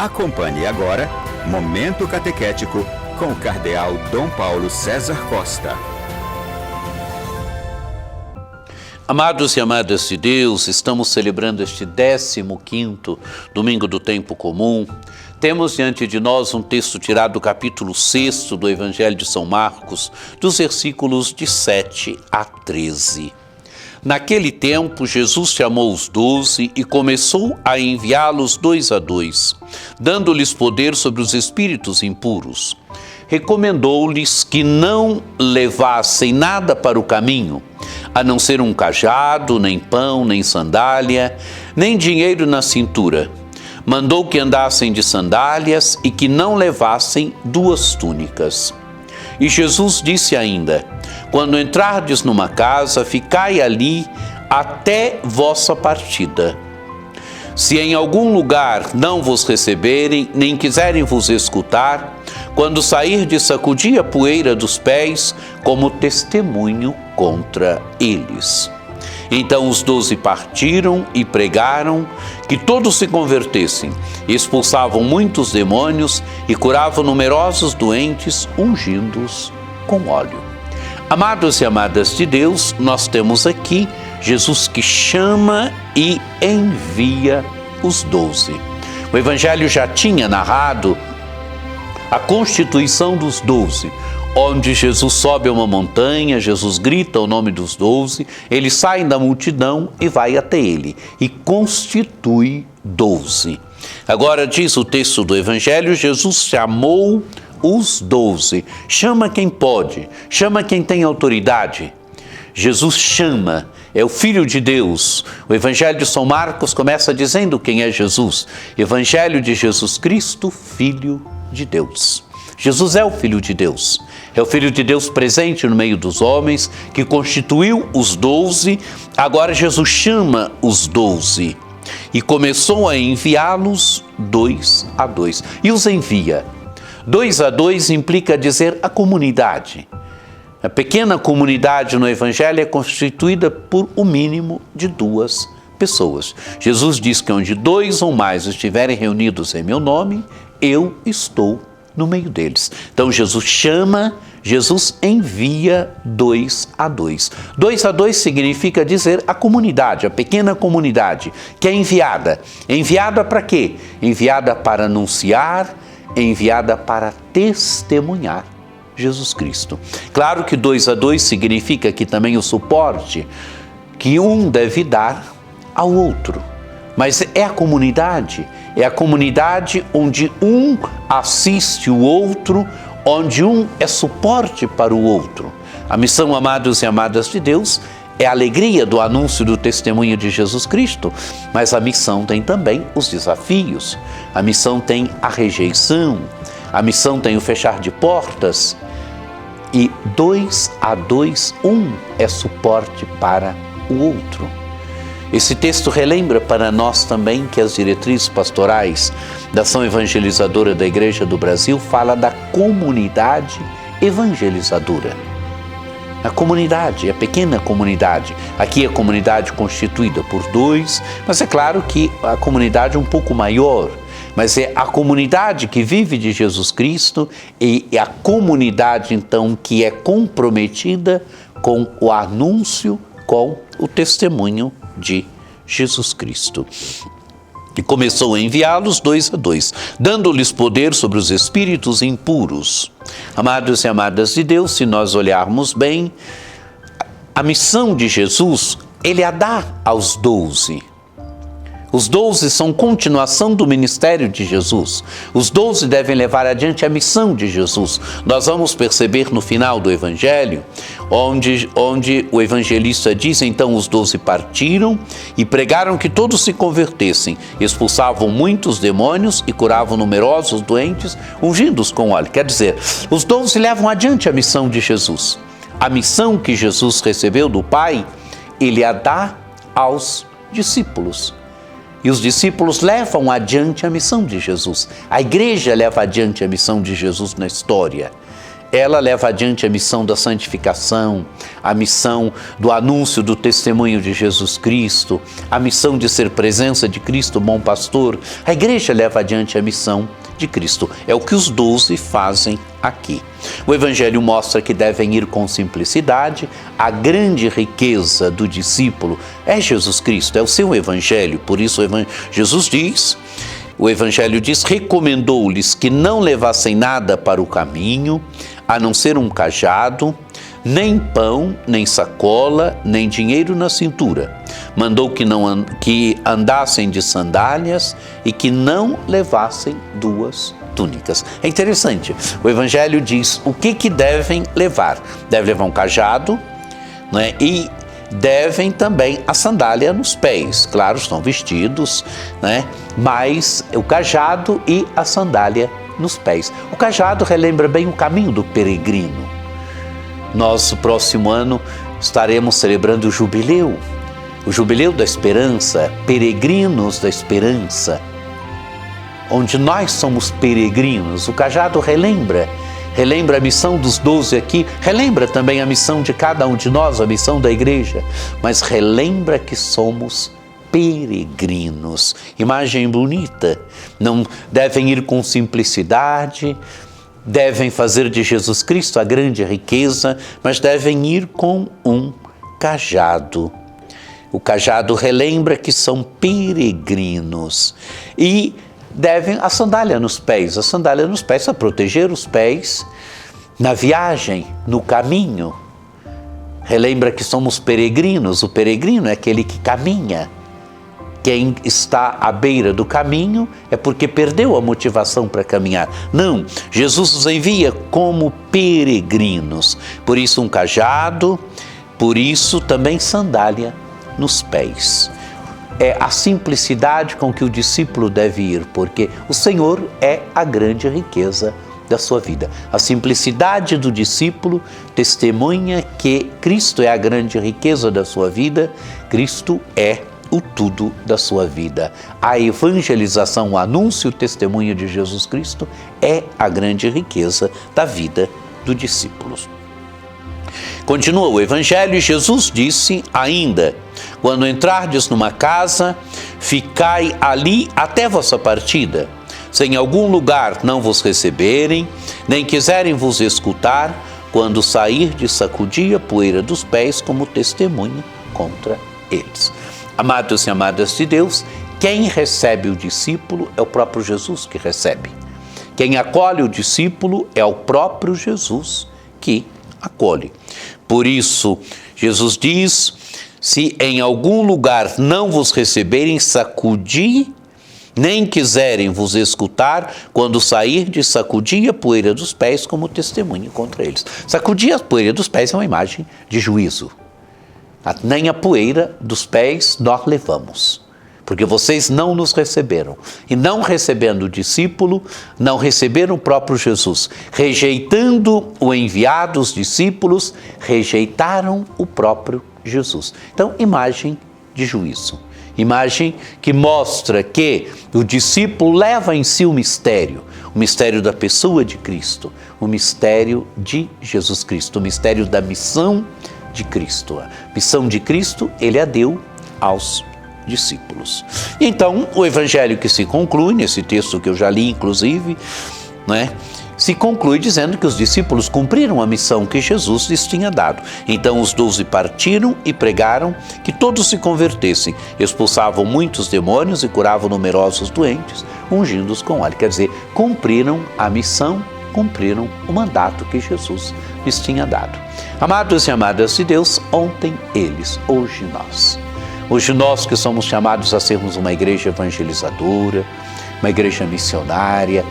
Acompanhe agora Momento Catequético com o Cardeal Dom Paulo César Costa. Amados e amadas de Deus, estamos celebrando este 15º Domingo do Tempo Comum. Temos diante de nós um texto tirado do capítulo 6 do Evangelho de São Marcos, dos versículos de 7 a 13. Naquele tempo, Jesus chamou os 12 e começou a enviá-los 2 a 2, dando-lhes poder sobre os espíritos impuros. Recomendou-lhes que não levassem nada para o caminho, a não ser um cajado, nem pão, nem sandália, nem dinheiro na cintura. Mandou que andassem de sandálias e que não levassem 2 túnicas. E Jesus disse ainda: quando entrardes numa casa, ficai ali até vossa partida. Se em algum lugar não vos receberem, nem quiserem vos escutar, quando sairdes, sacudi a poeira dos pés como testemunho contra eles. Então os 12 partiram e pregaram que todos se convertessem, expulsavam muitos demônios e curavam numerosos doentes, ungindo-os com óleo. Amados e amadas de Deus, nós temos aqui Jesus que chama e envia os 12. O Evangelho já tinha narrado a constituição dos 12, onde Jesus sobe a uma montanha, Jesus grita o nome dos 12, eles saem da multidão e vai até ele, e constitui 12. Agora diz o texto do Evangelho, Jesus chamou os 12, chama quem pode, chama quem tem autoridade. Jesus chama, é o Filho de Deus. O Evangelho de São Marcos começa dizendo quem é Jesus. Evangelho de Jesus Cristo, Filho de Deus. Jesus é o Filho de Deus. É o Filho de Deus presente no meio dos homens, que constituiu os 12. Agora Jesus chama os 12 e começou a enviá-los 2 a 2. E os envia. 2 a 2 implica dizer a comunidade. A pequena comunidade no Evangelho é constituída por o mínimo de 2 pessoas. Jesus diz que onde 2 ou mais estiverem reunidos em meu nome, eu estou no meio deles. Então Jesus chama, Jesus envia 2 a 2. 2 a 2 significa dizer a comunidade, a pequena comunidade, que é enviada. Enviada para quê? Enviada para anunciar, enviada para testemunhar Jesus Cristo. Claro que 2 a 2 significa que também o suporte que um deve dar ao outro. Mas é a comunidade onde um assiste o outro, onde um é suporte para o outro. A missão, amados e amadas de Deus, é a alegria do anúncio do testemunho de Jesus Cristo, mas a missão tem também os desafios, a missão tem a rejeição, a missão tem o fechar de portas, e 2 a 2, um é suporte para o outro. Esse texto relembra para nós também que as diretrizes pastorais da ação evangelizadora da Igreja do Brasil fala da comunidade evangelizadora. A comunidade, a pequena comunidade. Aqui a comunidade constituída por 2, mas é claro que a comunidade é um pouco maior. Mas é a comunidade que vive de Jesus Cristo e a comunidade, então, que é comprometida com o anúncio, com o testemunho de Jesus Cristo. E começou a enviá-los 2 a 2, dando-lhes poder sobre os espíritos impuros. Amados e amadas de Deus, se nós olharmos bem, a missão de Jesus, ele a dá aos 12. Os 12 são continuação do ministério de Jesus. Os 12 devem levar adiante a missão de Jesus. Nós vamos perceber no final do Evangelho, onde o evangelista diz, então os 12 partiram e pregaram que todos se convertessem, expulsavam muitos demônios e curavam numerosos doentes, ungindo-os com óleo. Quer dizer, os 12 levam adiante a missão de Jesus. A missão que Jesus recebeu do Pai, ele a dá aos discípulos. E os discípulos levam adiante a missão de Jesus. A igreja leva adiante a missão de Jesus na história. ela leva adiante a missão da santificação, a missão do anúncio do testemunho de Jesus Cristo, a missão de ser presença de Cristo, bom pastor. A igreja leva adiante a missão de Cristo. É o que os 12 fazem aqui. O Evangelho mostra que devem ir com simplicidade. A grande riqueza do discípulo é Jesus Cristo, é o seu Evangelho. Por isso Jesus diz, o Evangelho diz, recomendou-lhes que não levassem nada para o caminho, a não ser um cajado, nem pão, nem sacola, nem dinheiro na cintura. Mandou que andassem de sandálias e que não levassem 2 túnicas. É interessante, o Evangelho diz o que devem levar. Deve levar um cajado, né? E devem também a sandália nos pés. Claro, estão vestidos, né? Mas o cajado e a sandália nos pés. O cajado relembra bem o caminho do peregrino. Nós, no próximo ano, estaremos celebrando o Jubileu da Esperança, Peregrinos da Esperança, onde nós somos peregrinos. O cajado relembra a missão dos 12 aqui, relembra também a missão de cada um de nós, a missão da igreja, mas relembra que somos peregrinos. Imagem bonita. Não devem ir com simplicidade, devem fazer de Jesus Cristo a grande riqueza, mas devem ir com um cajado. O cajado relembra que são peregrinos e devem a sandália nos pés. A sandália nos pés para proteger os pés na viagem, no caminho. Relembra que somos peregrinos. O peregrino é aquele que caminha. Quem está à beira do caminho é porque perdeu a motivação para caminhar. Não, Jesus nos envia como peregrinos. Por isso um cajado, por isso também sandália nos pés. É a simplicidade com que o discípulo deve ir, porque o Senhor é a grande riqueza da sua vida. A simplicidade do discípulo testemunha que Cristo é a grande riqueza da sua vida, Cristo é o tudo da sua vida. A evangelização, o anúncio, o testemunho de Jesus Cristo é a grande riqueza da vida do discípulo. Continua o Evangelho e Jesus disse ainda, quando entrardes numa casa, ficai ali até vossa partida. Se em algum lugar não vos receberem, nem quiserem vos escutar, quando sairdes, sacudi a poeira dos pés como testemunha contra eles. Amados e amadas de Deus, quem recebe o discípulo é o próprio Jesus que recebe. Quem acolhe o discípulo é o próprio Jesus que acolhe. Por isso, Jesus diz, se em algum lugar não vos receberem, sacudi, nem quiserem vos escutar, quando sairdes, sacudi a poeira dos pés como testemunho contra eles. Sacudir a poeira dos pés é uma imagem de juízo. Nem a poeira dos pés nós levamos, porque vocês não nos receberam. E não recebendo o discípulo, não receberam o próprio Jesus. Rejeitando o enviado, os discípulos rejeitaram o próprio Jesus. Então, imagem de juízo. Imagem que mostra que o discípulo leva em si o mistério da pessoa de Cristo, o mistério de Jesus Cristo, o mistério da missão de Cristo. A missão de Cristo, ele a deu aos discípulos. E então, o evangelho que se conclui, nesse texto que eu já li, inclusive, se conclui dizendo que os discípulos cumpriram a missão que Jesus lhes tinha dado. Então, os 12 partiram e pregaram que todos se convertessem, expulsavam muitos demônios e curavam numerosos doentes, ungindo-os com óleo. Quer dizer, cumpriram a missão, cumpriram o mandato que Jesus lhes tinha dado. Amados e amadas de Deus, ontem eles, hoje nós. Hoje nós que somos chamados a sermos uma igreja evangelizadora, uma igreja missionária,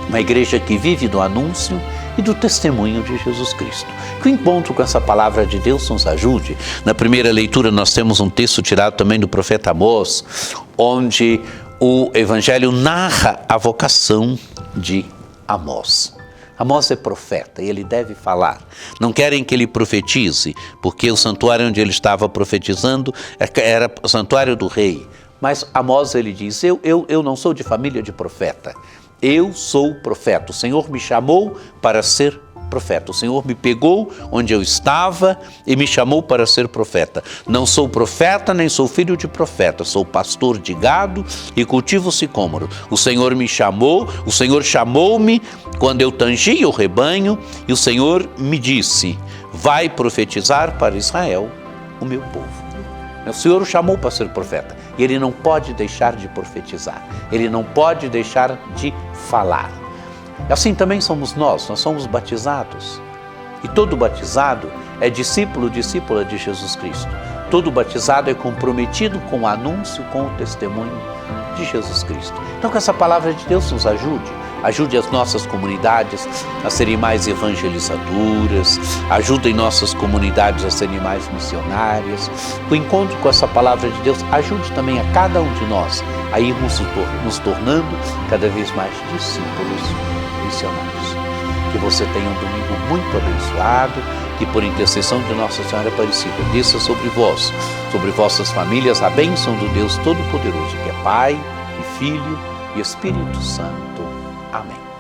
uma igreja que vive do anúncio e do testemunho de Jesus Cristo. Que o encontro com essa palavra de Deus nos ajude. Na primeira leitura nós temos um texto tirado também do profeta Amós, onde o evangelho narra a vocação de Amós. Amós é profeta e ele deve falar. Não querem que ele profetize, porque o santuário onde ele estava profetizando era o santuário do rei. Mas Amós, ele diz, eu não sou de família de profeta. Eu sou profeta. O Senhor me chamou para ser profeta. O Senhor me pegou onde eu estava e me chamou para ser profeta. Não sou profeta, nem sou filho de profeta. Sou pastor de gado e cultivo sicômoro. O Senhor me chamou, o Senhor chamou-me quando eu tangia o rebanho e o Senhor me disse: vai profetizar para Israel, o meu povo. O Senhor o chamou para ser profeta e ele não pode deixar de profetizar. Ele não pode deixar de falar. Assim também somos nós somos batizados. E todo batizado é discípulo, discípula de Jesus Cristo. Todo batizado é comprometido com o anúncio, com o testemunho de Jesus Cristo. Então que essa palavra de Deus nos ajude as nossas comunidades a serem mais evangelizadoras, ajudem nossas comunidades a serem mais missionárias. O encontro com essa palavra de Deus ajude também a cada um de nós a irmos nos tornando cada vez mais discípulos missionários. Que você tenha um domingo muito abençoado, que por intercessão de Nossa Senhora Aparecida desça sobre vós, sobre vossas famílias, a bênção do Deus Todo-Poderoso, que é Pai e Filho e Espírito Santo. Amém.